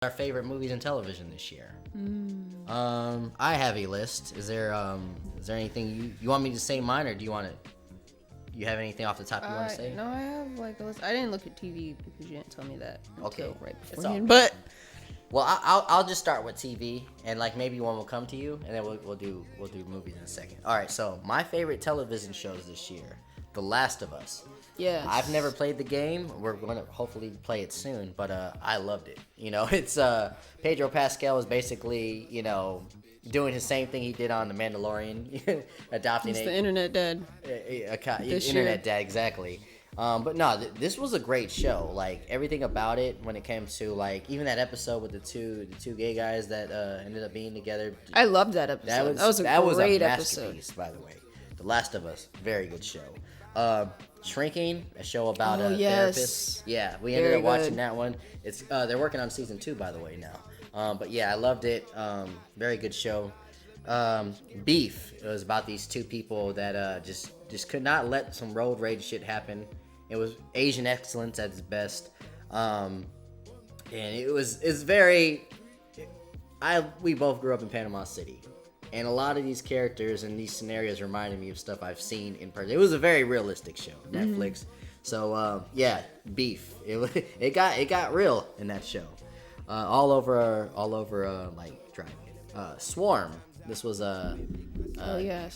Our favorite movies and television this year. I have a list. Is there anything you want me to say mine, or do you want to? You have anything off the top you want to say? No, I have like a list. I didn't look at TV because you didn't tell me that until right beforehand. But well, I'll just start with TV, and like maybe one will come to you, and then we'll do movies in a second. All right. So my favorite television shows this year: The Last of Us. Yes. I've never played the game. We're gonna hopefully play it soon, but I loved it. It's Pedro Pascal is basically doing his same thing he did on The Mandalorian, adopting the internet dad. Internet dad, exactly. But no, this was a great show. Like everything about it, when it came to like even that episode with the two gay guys that ended up being together. I loved that episode. That was a great masterpiece, by the way. The Last of Us, very good show. Shrinking, a show about a therapist. Yeah, we ended up watching that one. It's they're working on season 2, by the way, now. But yeah, I loved it. Very good show. Beef. It was about these two people that just could not let some road rage shit happen. It was Asian excellence at its best. And it's very. We both grew up in Panama City. And a lot of these characters and these scenarios reminded me of stuff I've seen in person. It was a very realistic show, Netflix. So yeah, Beef. It got real in that show. All over like driving. Swarm. This was a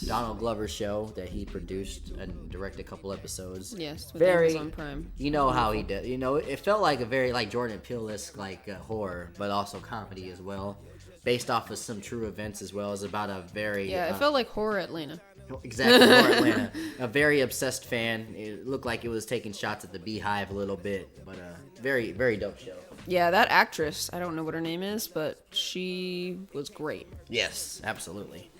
Donald Glover show that he produced and directed a couple episodes. Yes, with very Amazon Prime. You know how he did. It felt like a very like Jordan Peele-esque like horror, but also comedy as well. Based off of some true events as well. As about a very... Yeah, it felt like Horror Atlanta. Exactly, Horror Atlanta. A very obsessed fan. It looked like it was taking shots at the Beehive a little bit, but very, very dope show. Yeah, that actress, I don't know what her name is, but she was great. Yes, absolutely.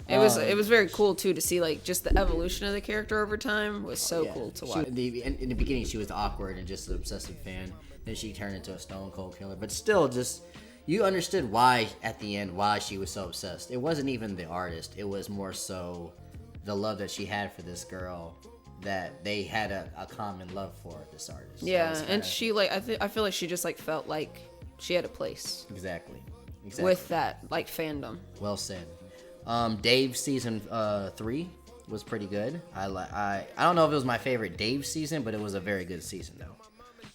It was very cool, too, to see, like, just the evolution of the character over time was so cool to watch. In the beginning, she was awkward and just an obsessive fan. Then she turned into a stone cold killer, but still just... You understood why, at the end, why she was so obsessed. It wasn't even the artist. It was more so the love that she had for this girl, that they had a common love for this artist. Yeah, and she, like, I feel like she just, like, felt like she had a place. Exactly. With that, like, fandom. Well said. Dave season 3 was pretty good. I don't know if it was my favorite Dave season, but it was a very good season,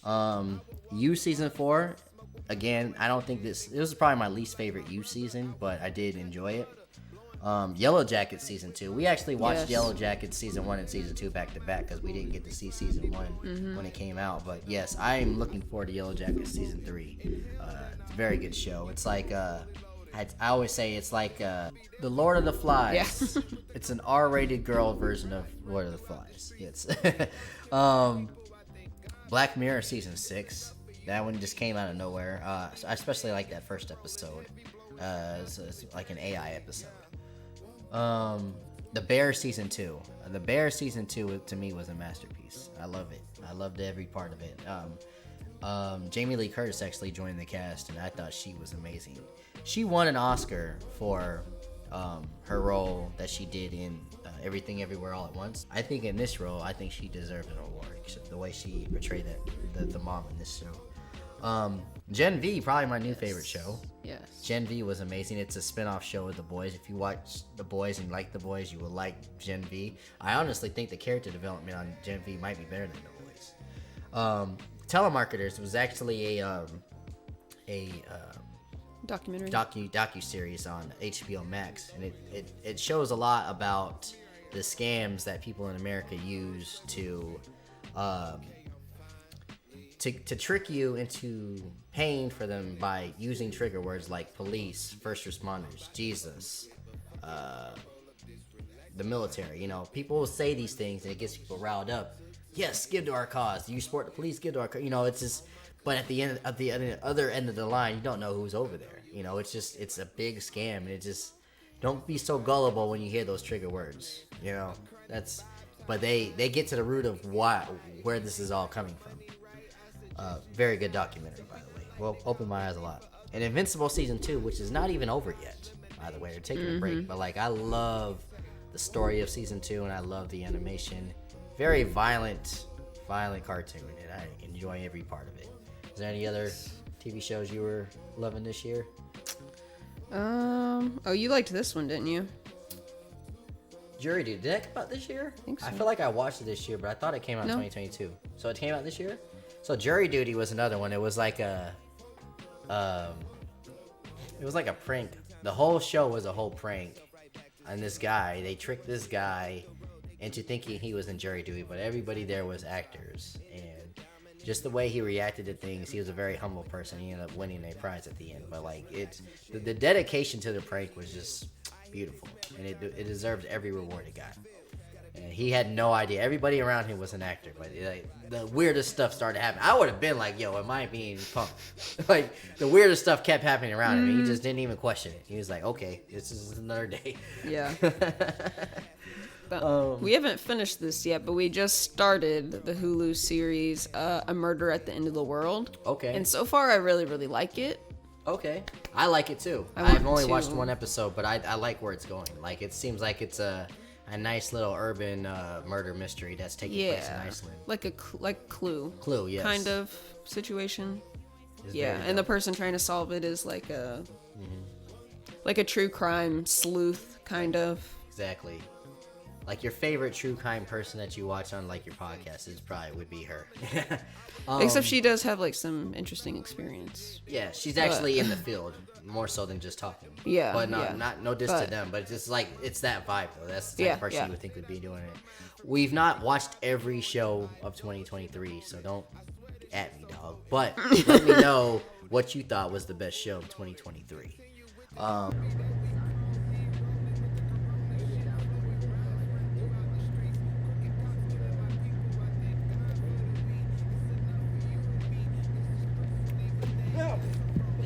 though. You season 4... Again, I don't think this was probably my least favorite You season, but I did enjoy it. Yellow Jackets season 2. We actually watched Yellow Jackets season 1 and season 2 back to back because we didn't get to see season 1 when it came out. But yes, I am looking forward to Yellow Jackets season 3. It's a very good show. It's like I always say it's like the Lord of the Flies. Yeah. It's an R-rated girl version of Lord of the Flies. It's Black Mirror season 6. That one just came out of nowhere. So I especially like that first episode. It's like an AI episode. The Bear season 2. The Bear season 2 to me was a masterpiece. I love it. I loved every part of it. Jamie Lee Curtis actually joined the cast, and I thought she was amazing. She won an Oscar for her role that she did in Everything Everywhere All at Once. I think in this role, I think she deserved an award. The way she portrayed the mom in this show. Gen V, probably my new favorite show. Yes. Gen V was amazing. It's a spin-off show with The Boys. If you watch The Boys and like The Boys, you will like Gen V. I honestly think the character development on Gen V might be better than The Boys. Telemarketers was actually a documentary docu-series on HBO Max, and it shows a lot about the scams that people in America use to trick you into paying for them by using trigger words like police, first responders, Jesus, the military. People will say these things and it gets people riled up. Yes, give to our cause. You support the police, give to our cause. It's just, but at the other end of the line, you don't know who's over there. It's a big scam, and it just, don't be so gullible when you hear those trigger words. But they get to the root of where this is all coming from. Very good documentary, by the way. Well, opened my eyes a lot. And Invincible season 2, which is not even over yet, by the way. They're taking a break, but I love the story of season 2, and I love the animation. Very violent cartoon, and I enjoy every part of it. Is there any other TV shows you were loving this year? Oh, you liked this one, didn't you? Jury Duty. Did that come out this year? I think so. I feel like I watched it this year, but I thought it came out in 2022. So it came out this year? So Jury Duty was another one. It was like a prank. The whole show was a whole prank. And this guy, they tricked this guy into thinking he was in jury duty, but everybody there was actors. And just the way he reacted to things, he was a very humble person. He ended up winning a prize at the end. But like, it's the dedication to the prank was just beautiful, and it deserved every reward it got. And he had no idea. Everybody around him was an actor, but the weirdest stuff started happening. I would have been like, "Yo, am I being punked?" Like the weirdest stuff kept happening around him. He just didn't even question it. He was like, "Okay, this is another day." Yeah. But we haven't finished this yet, but we just started the Hulu series, A Murder at the End of the World. Okay. And so far, I really, really like it. Okay. I like it too. I've only watched one episode, but I like where it's going. Like, it seems like it's a nice little urban murder mystery that's taking place in Iceland. Like Clue. Clue, yes. Kind of situation. It's and the person trying to solve it is like a true crime sleuth, kind of. Exactly. Like your favorite true crime person that you watch on like your podcast would be her. Except she does have like some interesting experience. Yeah, she's actually in the field more so than just talking. Yeah, but no diss to them, but it's just like it's that vibe though. That's the type of person you would think would be doing it. We've not watched every show of 2023, so don't at me, dog. But let me know what you thought was the best show of 2023.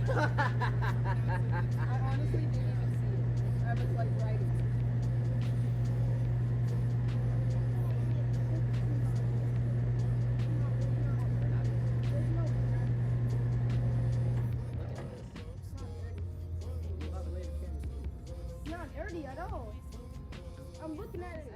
I honestly didn't even see it. I was like writing. It's not dirty at all. I'm looking at it.